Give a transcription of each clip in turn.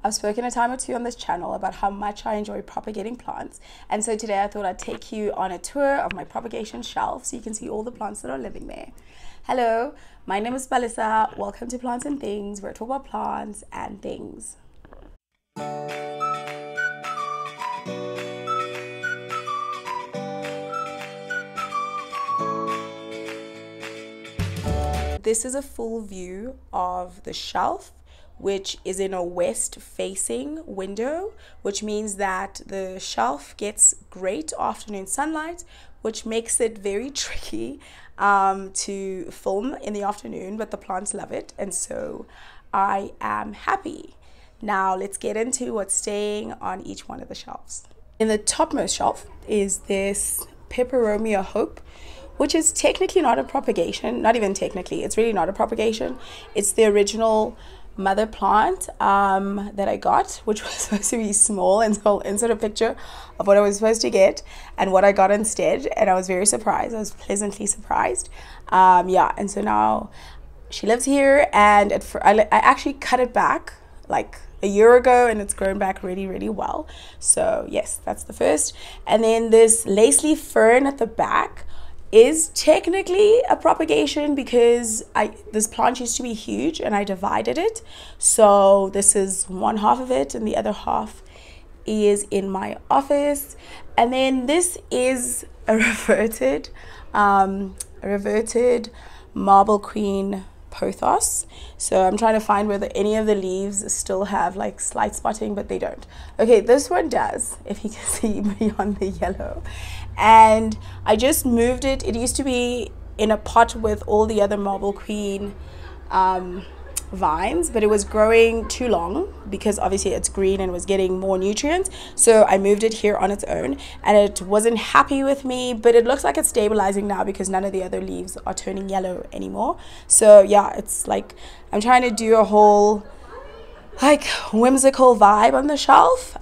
I've spoken a time or two on this channel about how much I enjoy propagating plants, and so today I thought I'd take you on a tour of my propagation shelf so you can see all the plants that are living there. Hello, my name is Balisa. Welcome to Plants and Things, where I talk about plants and things. This is a full view of the shelf, which is in a west-facing window, which means that the shelf gets great afternoon sunlight, which makes it very tricky to film in the afternoon, but the plants love it, and so I am happy. Now let's get into what's staying on each one of the shelves. In the topmost shelf is this Peperomia Hope, which is technically not a propagation, not even technically, it's really not a propagation. It's the original mother plant that I got, which was supposed to be small, and so I'll insert a picture of what I was supposed to get and what I got instead, and I was very surprised. I was pleasantly surprised. Yeah, and so now she lives here, and I actually cut it back like a year ago, and it's grown back really well. So yes, that's the first. And then this lace leaf fern at the back is technically a propagation because this plant used to be huge and I divided it. So this is one half of it and the other half is in my office. And then this is a reverted marble queen pothos. So I'm trying to find whether any of the leaves still have like slight spotting, but they don't. Okay, this one does, if you can see beyond the yellow. And I just moved it. It used to be in a pot with all the other marble queen vines, but it was growing too long because obviously it's green and was getting more nutrients. So I moved it here on its own, and it wasn't happy with me, but it looks like it's stabilizing now because none of the other leaves are turning yellow anymore. So yeah, it's like I'm trying to do a whole like whimsical vibe on the shelf,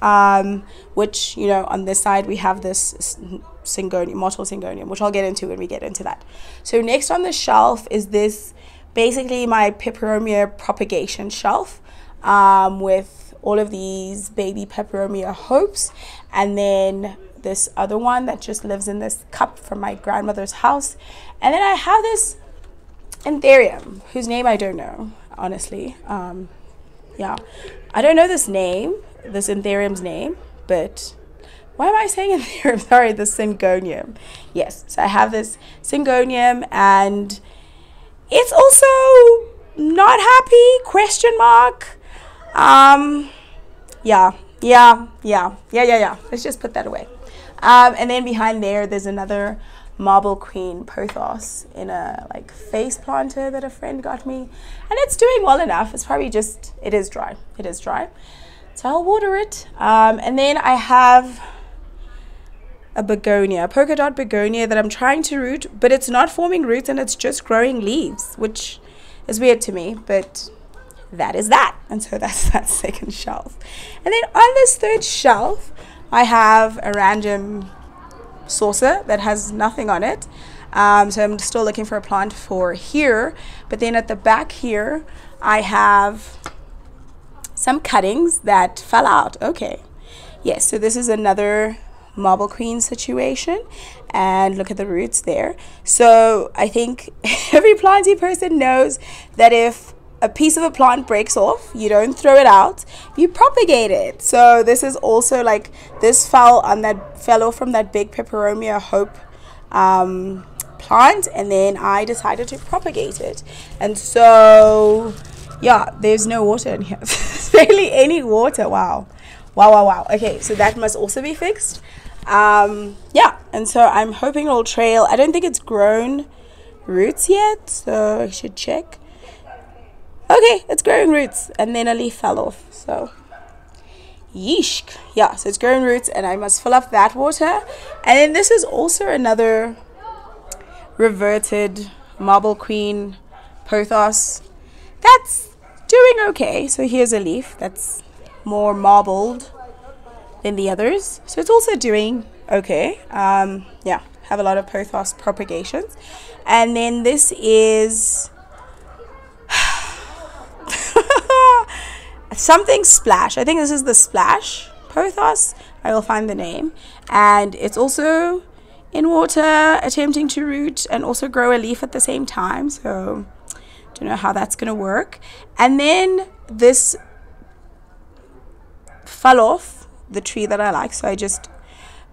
which, you know, on this side we have this syngonium, mottle syngonium, which I'll get into when we get into that. So next on the shelf is this basically my Peperomia propagation shelf, with all of these baby Peperomia hopes, and then this other one that just lives in this cup from my grandmother's house. And then I have this anthurium whose name I don't know, honestly. Yeah, I don't know this anthurium's name, but why am I saying anthurium? Sorry, the syngonium. Yes, so I have this syngonium, and it's also not happy, question mark. Yeah. Let's just put that away. And then behind there's another marble queen pothos in a like face planter that a friend got me, and it's doing well enough. It's probably just, it is dry, so I'll water it. And then I have a begonia, a polka dot begonia that I'm trying to root, but it's not forming roots and it's just growing leaves, which is weird to me, but that is that. And so that's that second shelf. And then on this third shelf I have a random saucer that has nothing on it, so I'm still looking for a plant for here. But then at the back here I have some cuttings that fell out. Okay, yes, so this is another marble queen situation, and look at the roots there. So I think every planty person knows that if a piece of a plant breaks off, you don't throw it out, you propagate it. So this is also like, this fell off from that big Peperomia Hope plant, and then I decided to propagate it. And so yeah, there's no water in here. There's barely any water. Wow. Okay, so that must also be fixed. Yeah, and so I'm hoping it'll trail. I don't think it's grown roots yet, so I should check. Okay, it's growing roots, and then a leaf fell off, so yeesh. Yeah, so it's growing roots, and I must fill up that water. And then this is also another reverted marble queen pothos that's doing okay. So here's a leaf that's more marbled than the others, so it's also doing okay. Yeah, have a lot of pothos propagations. And then this is something splash. I think this is the splash pothos. I will find the name. And it's also in water, attempting to root and also grow a leaf at the same time. So don't know how that's going to work. And then this fell off the tree that I like, so I just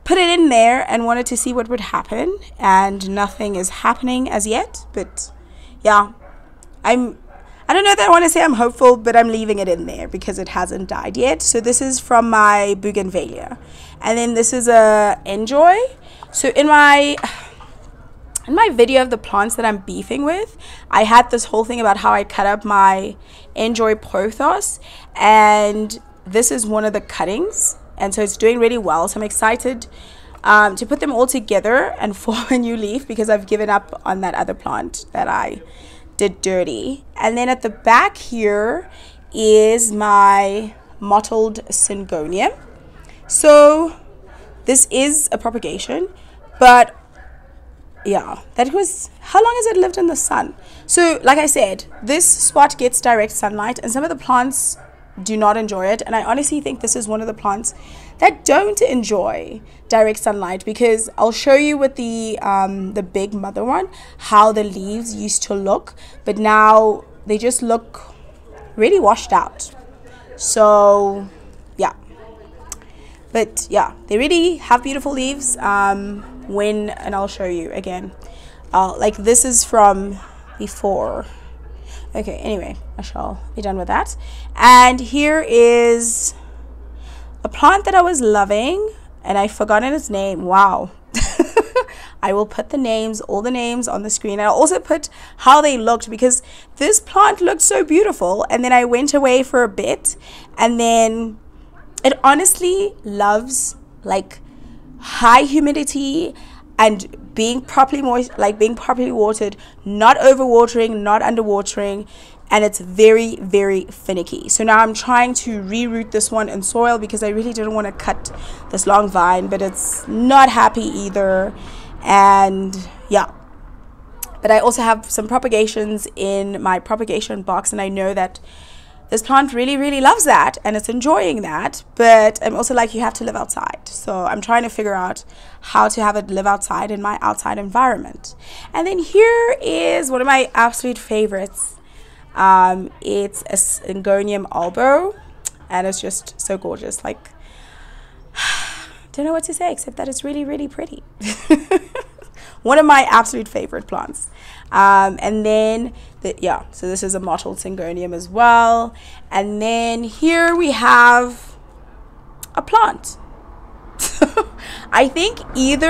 put it in there and wanted to see what would happen, and nothing is happening as yet. But yeah, I don't know that I want to say I'm hopeful, but I'm leaving it in there because it hasn't died yet. So this is from my bougainvillea, and then this is a enjoy. So in my video of the plants that I'm beefing with, I had this whole thing about how I cut up my enjoy pothos, and this is one of the cuttings, and so it's doing really well. So I'm excited to put them all together and form a new leaf, because I've given up on that other plant that I did dirty. And then at the back here is my mottled syngonium. So this is a propagation, but yeah, that was, how long has it lived in the sun? So like I said, this spot gets direct sunlight, and some of the plants do not enjoy it. And I honestly think this is one of the plants that don't enjoy direct sunlight, because I'll show you with the big mother one how the leaves used to look, but now they just look really washed out. So yeah, but yeah, they really have beautiful leaves and I'll show you again, like this is from before. Okay, anyway, I shall be done with that. And here is a plant that I was loving, and I've forgotten its name. Wow. I will put all the names on the screen. I'll also put how they looked, because this plant looked so beautiful, and then I went away for a bit, and then it honestly loves like high humidity and being properly moist, like being properly watered, not overwatering, not underwatering, and it's very, very finicky. So now I'm trying to reroot this one in soil, because I really didn't want to cut this long vine, but it's not happy either. And yeah, but I also have some propagations in my propagation box, and I know that this plant really, really loves that, and it's enjoying that. But I'm also like, you have to live outside. So I'm trying to figure out how to have it live outside in my outside environment. And then here is one of my absolute favorites. It's a syngonium albo, and it's just so gorgeous. Like, don't know what to say except that it's really, really pretty. One of my absolute favorite plants. And then so this is a mottled syngonium as well. And then here we have a plant. I think it's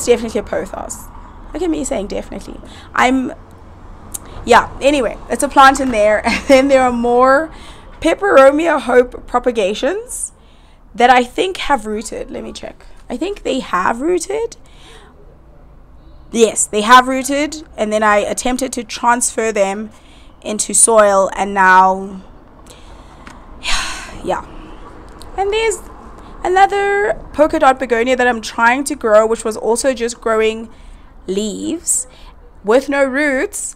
definitely a pothos. Look at me saying definitely. Anyway, it's a plant in there. And then there are more Peperomia Hope propagations that I think have rooted. Let me check. I think they have rooted. Yes, they have rooted, and then I attempted to transfer them into soil, and now, yeah. And there's another polka dot begonia that I'm trying to grow, which was also just growing leaves with no roots,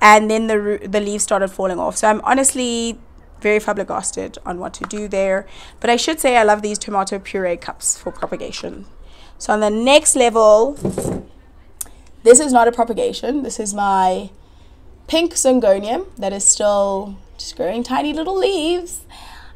and then the leaves started falling off. So I'm honestly very flabbergasted on what to do there. But I should say I love these tomato puree cups for propagation. So on the next level, this is not a propagation. This is my pink syngonium that is still just growing tiny little leaves.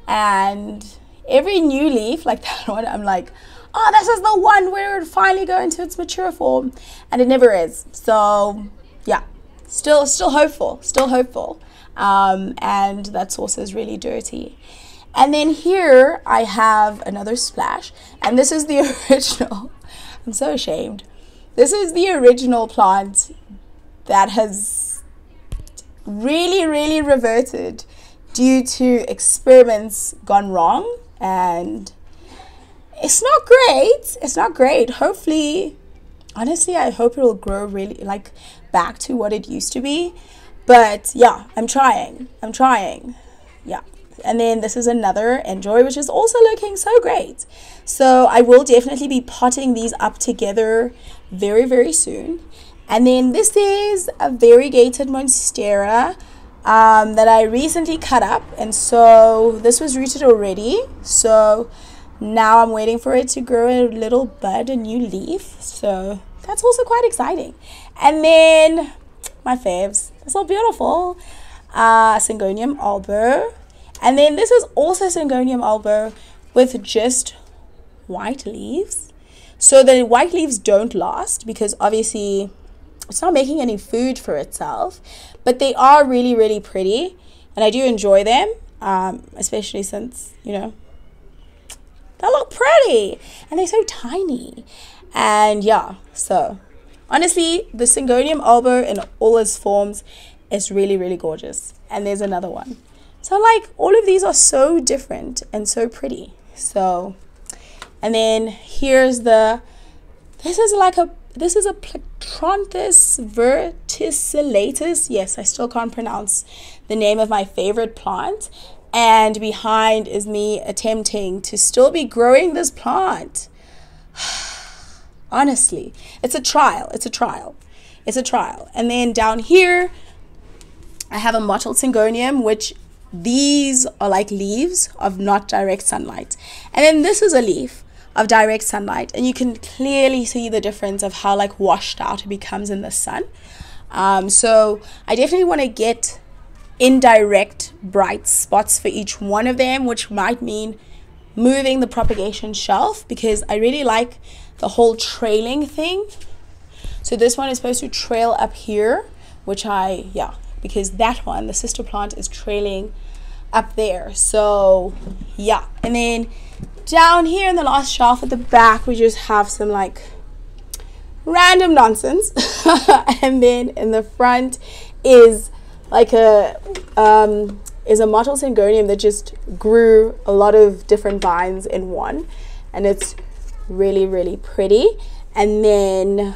And every new leaf, like that one, I'm like, oh, this is the one where it would finally go into its mature form. And it never is. So yeah, still hopeful, and that sauce is really dirty. And then here I have another splash, and this is the original. I'm so ashamed. This is the original plant that has really, really reverted due to experiments gone wrong, and it's not great. It's not great. Hopefully, honestly, I hope it will grow really like back to what it used to be. But yeah, I'm trying. Yeah. And then this is another Enjoy, which is also looking so great. So I will definitely be potting these up together very, very soon. And then this is a variegated monstera. that I recently cut up, and so this was rooted already, so now I'm waiting for it to grow a little bud, a new leaf, so that's also quite exciting. And then my faves, they're so beautiful, Syngonium albo, and then this is also Syngonium albo with just white leaves. So the white leaves don't last because obviously it's not making any food for itself, but they are really, really pretty, and I do enjoy them, especially since, you know, they look pretty and they're so tiny. And yeah, so honestly, the Syngonium albo in all its forms is really, really gorgeous. And there's another one. So like all of these are so different and so pretty. So, and then here's the, this is a Plectronthus verticillatus. Yes, I still can't pronounce the name of my favorite plant. And behind is me attempting to still be growing this plant. Honestly, it's a trial. And then down here, I have a mottled Syngonium, which these are like leaves of not direct sunlight. And then this is a leaf of direct sunlight, and you can clearly see the difference of how like washed out it becomes in the sun. So I definitely want to get indirect bright spots for each one of them, which might mean moving the propagation shelf, because I really like the whole trailing thing. So this one is supposed to trail up here, which because that one, the sister plant, is trailing up there. So yeah, and then down here in the last shelf at the back, we just have some like random nonsense. And then in the front is like a mottled Syngonium that just grew a lot of different vines in one, and it's really, really pretty. And then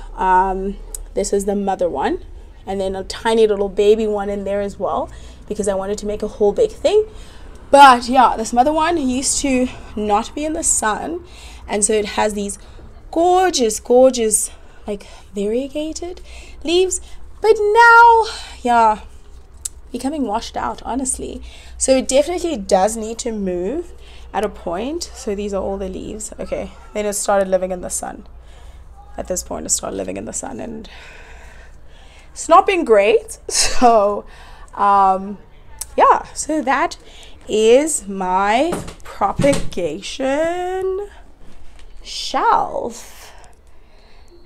this is the mother one, and then a tiny little baby one in there as well, because I wanted to make a whole big thing. But yeah, this mother one used to not be in the sun, and so it has these gorgeous like variegated leaves, but now yeah, becoming washed out, honestly. So it definitely does need to move at a point. So these are all the leaves. Okay, then it started living in the sun. At this point, it started living in the sun, and it's not been great. So yeah, so that is my propagation shelf,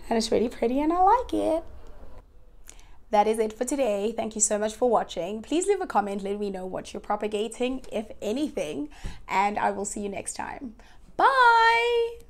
and it's really pretty and I like it. That is it for today. Thank you so much for watching. Please leave a comment, let me know what you're propagating, if anything, and I will see you next time. Bye.